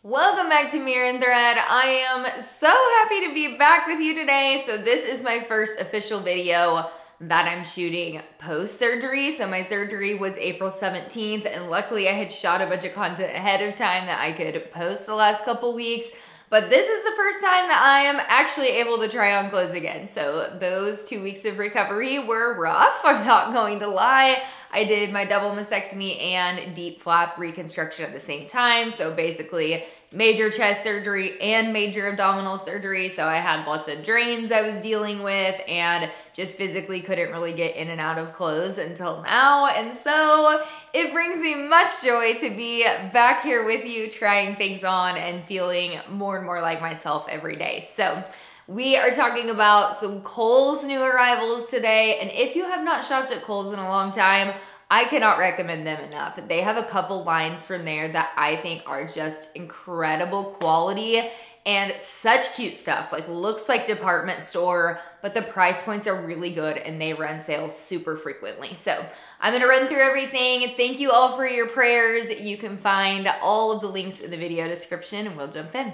Welcome back to Mirror and Thread. I am so happy to be back with you today. So this is my first official video that I'm shooting post-surgery. So my surgery was April 17th, and luckily I had shot a bunch of content ahead of time that I could post the last couple weeks. But this is the first time that I am actually able to try on clothes again. So those 2 weeks of recovery were rough, I'm not going to lie. I did my double mastectomy and deep flap reconstruction at the same time. So basically major chest surgery and major abdominal surgery. So I had lots of drains I was dealing with and just physically couldn't really get in and out of clothes until now. And so it brings me much joy to be back here with you, trying things on and feeling more and more like myself every day. So we are talking about some Kohl's new arrivals today, and if you have not shopped at Kohl's in a long time, I cannot recommend them enough. They have a couple lines from there that I think are just incredible quality and such cute stuff. Like, looks like department store, but the price points are really good and they run sales super frequently. So I'm gonna run through everything. Thank you all for your prayers. You can find all of the links in the video description and we'll jump in.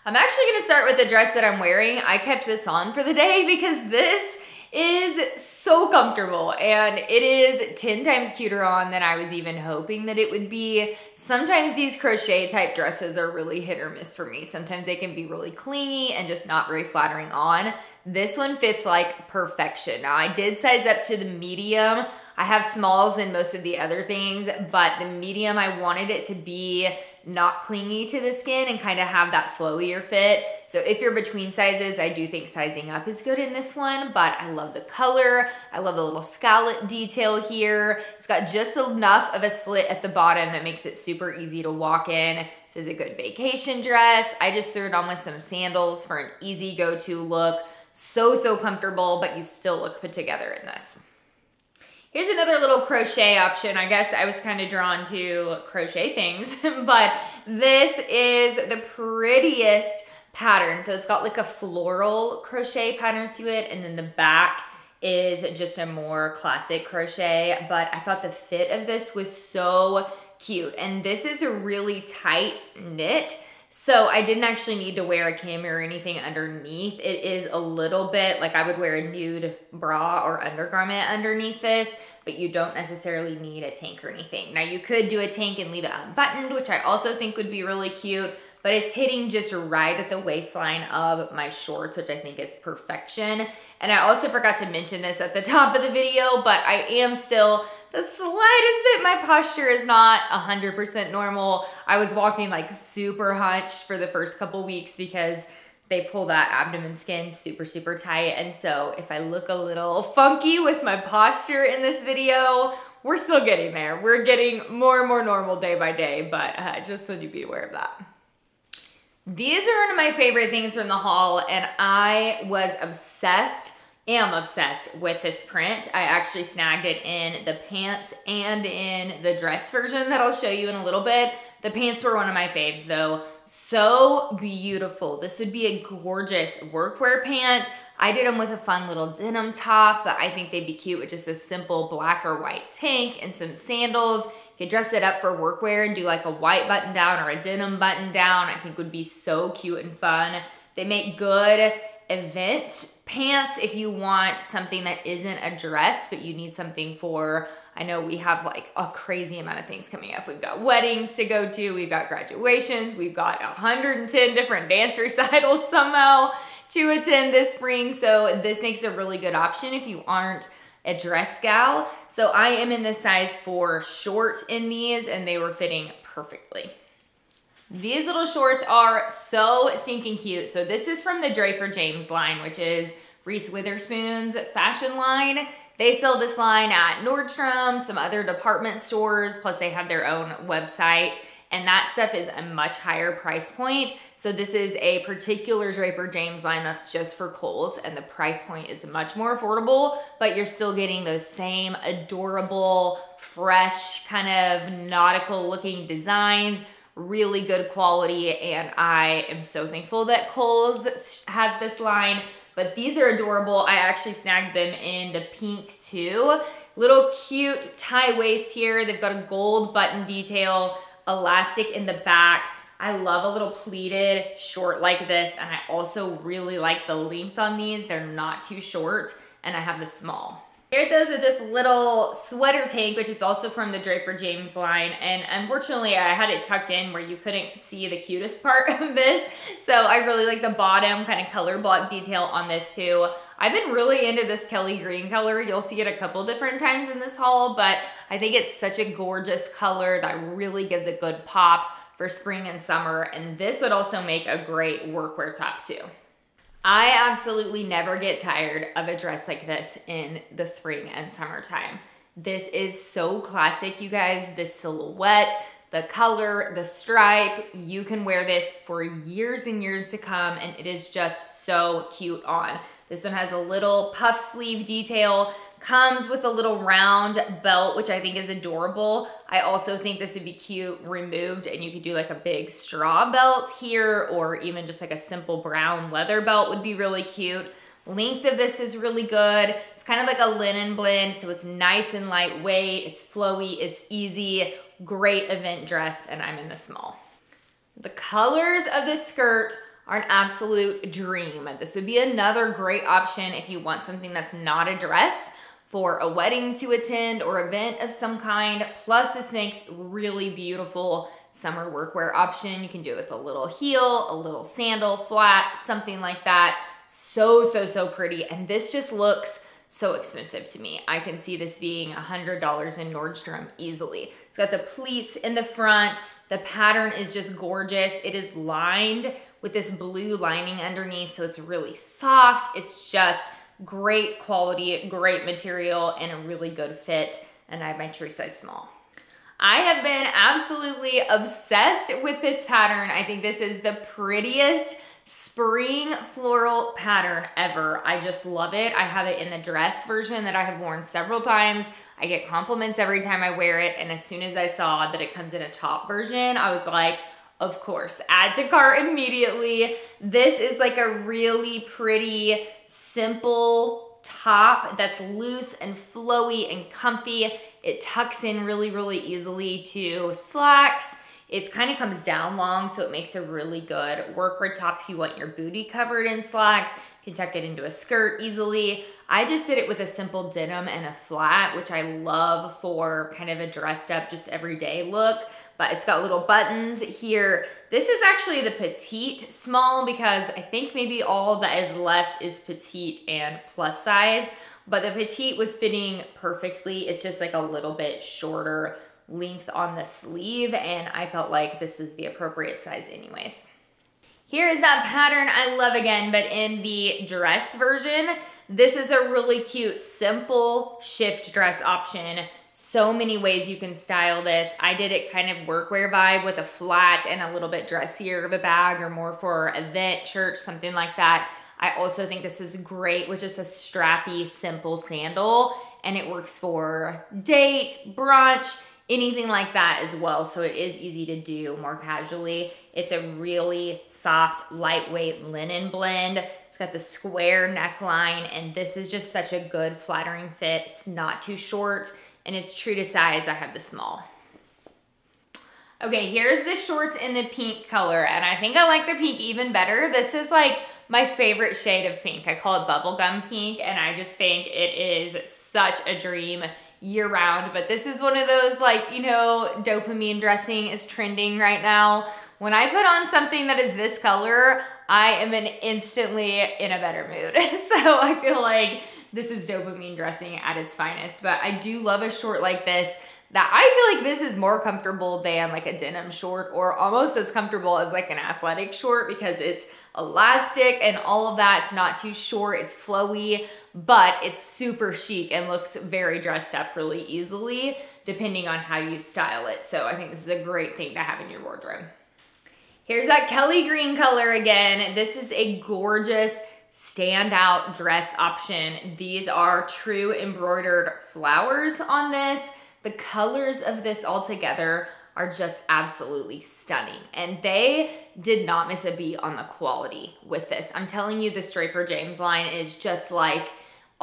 I'm actually gonna start with the dress that I'm wearing. I kept this on for the day because this is so comfortable and it is 10 times cuter on than I was even hoping that it would be. Sometimes these crochet type dresses are really hit or miss for me. Sometimes they can be really clingy and just not very flattering on. This one fits like perfection. Now I did size up to the medium. I have smalls in most of the other things, but the medium, I wanted it to be not clingy to the skin and kind of have that flowier fit. So if you're between sizes, I do think sizing up is good in this one, but I love the color. I love the little scallop detail here. It's got just enough of a slit at the bottom that makes it super easy to walk in. This is a good vacation dress. I just threw it on with some sandals for an easy go-to look. So comfortable, but you still look put together in this. Here's another little crochet option. I guess I was kind of drawn to crochet things, but this is the prettiest pattern. So it's got like a floral crochet pattern to it, and then the back is just a more classic crochet, but I thought the fit of this was so cute. And this is a really tight knit, so I didn't actually need to wear a cami or anything underneath. It is a little bit like I would wear a nude bra or undergarment underneath this, but you don't necessarily need a tank or anything. Now you could do a tank and leave it unbuttoned, which I also think would be really cute, but it's hitting just right at the waistline of my shorts, which I think is perfection. And I also forgot to mention this at the top of the video, but I am still the slightest bit, my posture is not 100% normal. I was walking like super hunched for the first couple weeks because they pull that abdomen skin super tight. And so if I look a little funky with my posture in this video, we're still getting there. We're getting more and more normal day by day, but just so you be aware of that. These are one of my favorite things from the haul, and I was am obsessed with this print. I actually snagged it in the pants and in the dress version that I'll show you in a little bit. The pants were one of my faves though. So beautiful. This would be a gorgeous workwear pant. I did them with a fun little denim top, but I think they'd be cute with just a simple black or white tank and some sandals. You could dress it up for workwear and do like a white button down or a denim button down. I think would be so cute and fun. They make good event pants if you want something that isn't a dress, but you need something for, I know we have like a crazy amount of things coming up. We've got weddings to go to, we've got graduations, we've got 110 different dance recitals somehow to attend this spring. So this makes a really good option if you aren't a dress gal. So I am in the size 4 short in these, and they were fitting perfectly. These little shorts are so stinking cute. So this is from the Draper James line, which is Reese Witherspoon's fashion line. They sell this line at Nordstrom, some other department stores, plus they have their own website, and that stuff is a much higher price point. So this is a particular Draper James line that's just for Kohl's, and the price point is much more affordable, but you're still getting those same adorable, fresh, kind of nautical looking designs, really good quality, and I am so thankful that Kohl's has this line. But these are adorable. I actually snagged them in the pink too. Little cute tie waist here. They've got a gold button detail, elastic in the back. I love a little pleated short like this, and I also really like the length on these. They're not too short, and I have the small. Paired those with this little sweater tank, which is also from the Draper James line, and unfortunately I had it tucked in where you couldn't see the cutest part of this, so I really like the bottom kind of color block detail on this too. I've been really into this Kelly green color. You'll see it a couple different times in this haul, but I think it's such a gorgeous color that really gives a good pop for spring and summer, and this would also make a great workwear top too. I absolutely never get tired of a dress like this in the spring and summertime. This is so classic, you guys. This silhouette, the color, the stripe, you can wear this for years and years to come, and it is just so cute on. This one has a little puff sleeve detail, comes with a little round belt, which I think is adorable. I also think this would be cute removed, and you could do like a big straw belt here, or even just like a simple brown leather belt would be really cute. Length of this is really good. It's kind of like a linen blend, so it's nice and lightweight, it's flowy, it's easy, great event dress, and I'm in the small. The colors of this skirt are an absolute dream. This would be another great option if you want something that's not a dress for a wedding to attend or event of some kind. Plus this makes really beautiful summer workwear option. You can do it with a little heel, a little sandal, flat, something like that. So pretty. And this just looks so expensive to me. I can see this being $100 in Nordstrom easily. It's got the pleats in the front. The pattern is just gorgeous. It is lined with this blue lining underneath, so it's really soft. It's just great quality, great material, and a really good fit, and I have my true size small. I have been absolutely obsessed with this pattern. I think this is the prettiest spring floral pattern ever. I just love it. I have it in the dress version that I have worn several times. I get compliments every time I wear it, and as soon as I saw that it comes in a top version, I was like, of course, add to cart immediately. This is like a really pretty, simple top that's loose and flowy and comfy. It tucks in really easily to slacks. It kind of comes down long, so it makes a really good workwear top if you want your booty covered in slacks. You can tuck it into a skirt easily. I just did it with a simple denim and a flat, which I love for kind of a dressed up, just everyday look. But it's got little buttons here. This is actually the petite small because I think maybe all that is left is petite and plus size, but the petite was fitting perfectly. It's just like a little bit shorter length on the sleeve, and I felt like this was the appropriate size anyways. Here is that pattern I love again, but in the dress version. This is a really cute, simple shift dress option. So many ways you can style this. I did it kind of workwear vibe with a flat and a little bit dressier of a bag, or more for event, church, something like that. I also think this is great with just a strappy, simple sandal, and it works for date, brunch, anything like that as well. So it is easy to do more casually. It's a really soft, lightweight linen blend. It's got the square neckline, and this is just such a good flattering fit. It's not too short, and it's true to size. I have the small. Okay, here's the shorts in the pink color, and I think I like the pink even better. This is like my favorite shade of pink. I call it bubblegum pink, and I just think it is such a dream year round. But this is one of those, like, you know, dopamine dressing is trending right now. When I put on something that is this color, I am instantly in a better mood. So I feel like this is dopamine dressing at its finest. But I do love a short like this, that I feel like this is more comfortable than like a denim short, or almost as comfortable as like an athletic short, because it's elastic and all of that. It's not too short, it's flowy, but it's super chic and looks very dressed up really easily depending on how you style it. So I think this is a great thing to have in your wardrobe. Here's that Kelly green color again. This is a gorgeous standout dress option. These are true embroidered flowers on this. The colors of this all together are just absolutely stunning, and they did not miss a beat on the quality with this. I'm telling you, this Draper James line is just like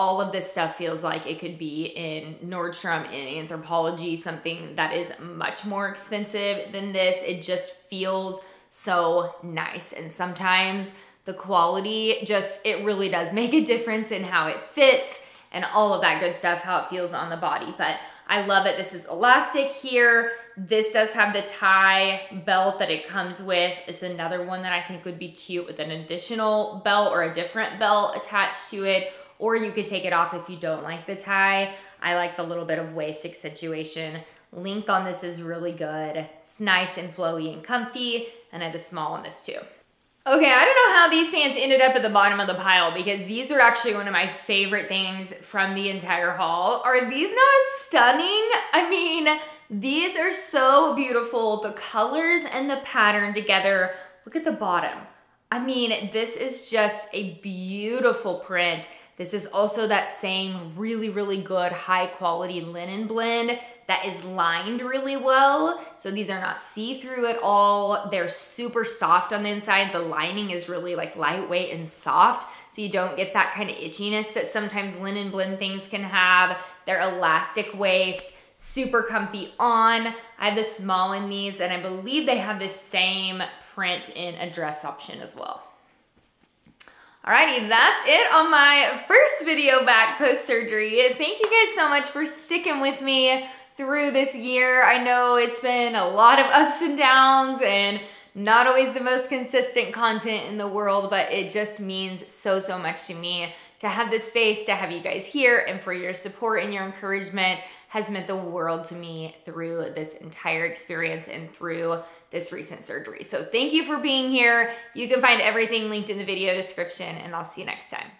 all of this stuff feels like it could be in Nordstrom, in Anthropologie, something that is much more expensive than this. It just feels so nice. And sometimes the quality it really does make a difference in how it fits and all of that good stuff, how it feels on the body. But I love it. This is elastic here. This does have the tie belt that it comes with. It's another one that I think would be cute with an additional belt or a different belt attached to it. Or you could take it off if you don't like the tie. I like the little bit of waist accentuation. Length on this is really good. It's nice and flowy and comfy. And I have a small on this too. Okay, I don't know how these pants ended up at the bottom of the pile because these are actually one of my favorite things from the entire haul. Are these not stunning? I mean, these are so beautiful. The colors and the pattern together. Look at the bottom. I mean, this is just a beautiful print. This is also that same really, really good high quality linen blend that is lined really well. So these are not see-through at all. They're super soft on the inside. The lining is really like lightweight and soft, so you don't get that kind of itchiness that sometimes linen blend things can have. They're elastic waist, super comfy on. I have the small in these, and I believe they have the same print in a dress option as well. Alrighty, that's it on my first video back post-surgery. Thank you guys so much for sticking with me through this year. I know it's been a lot of ups and downs and not always the most consistent content in the world, but it just means so, so much to me to have this space, to have you guys here, and for your support and your encouragement has meant the world to me through this entire experience and through this recent surgery. So thank you for being here. You can find everything linked in the video description, and I'll see you next time.